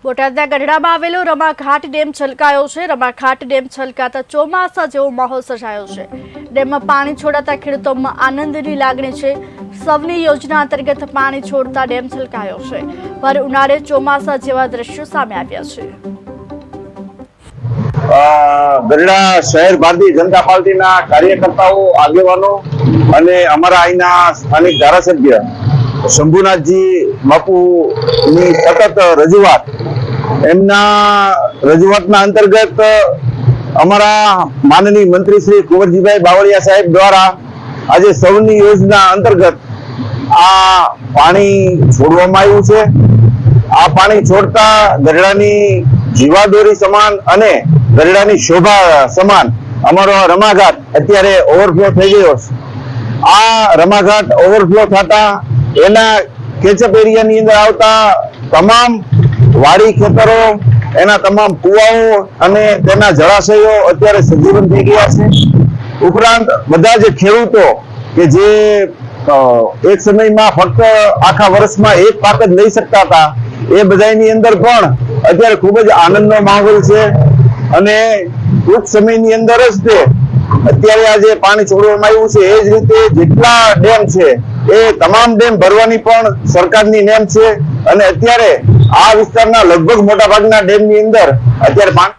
બોટાદના ગઢડામાં આવેલો રમાઘાટ ડેમ છલકાયો છે। રમાઘાટ ડેમ છલકાતા ચોમાસા જેવો માહોલ સર્જાયો છે। ડેમમાં પાણી છોડાતા ખેડૂતોમાં આનંદની લાગણી છે। સૌની યોજના અંતર્ગત પાણી છોડતા ડેમ છલકાયો છે। ભર ઉનાળે ચોમાસા જેવા દ્રશ્યો સામે આવ્યા છે। ગઢડા શહેર ભારતીય જનતા પાર્ટીના કાર્યકર્તાઓ, આગેવાનો અને અમારા અહીંના સ્થાનિક ધારાસભ્ય શંભુનાથજી બાપુની સતત રજૂઆત, એમના રજૂઆતના અંતર્ગત અમારા માનનીય મંત્રી શ્રી કુંવરજીભાઈ બાવળિયા સાહેબ દ્વારા આજે સૌની યોજના અંતર્ગત આ પાણી છોડવામાં આવ્યું છે। આ પાણી છોડતા ગઢડાની જીવાદોરી સમાન અને ગઢડાની શોભા સમાન અમારો રમાઘાટ અત્યારે ઓવરફ્લો થઈ ગયો છે। આ રમાઘાટ ઓવરફ્લો થતા એના કેચઅપ એરિયાની અંદર આવતા તમામ વાડી ખેતરો, એના તમામ કુવાઓ અને તેના જળાશયો અત્યારે સજીવન થઈ ગયા છે। ઉપરાંત બધા જ ખેડૂતો કે જે એક સમયમાં ફક્ત આખા વર્ષમાં એક પાક જ લઈ શકતા હતા, એ બધાની અંદર પણ અત્યારે ખૂબ જ આનંદનો માહોલ છે। અને ટૂંક સમયની અંદર જ તે અત્યારે આજે પાણી છોડવામાં આવ્યું છે। એ જ રીતે જેટલા ડેમ છે એ તમામ ડેમ ભરવાની પણ સરકારની નેમ છે। અને અત્યારે આ વિસ્તારના લગભગ મોટા ભાગના ડેમની અંદર અત્યારે પાણી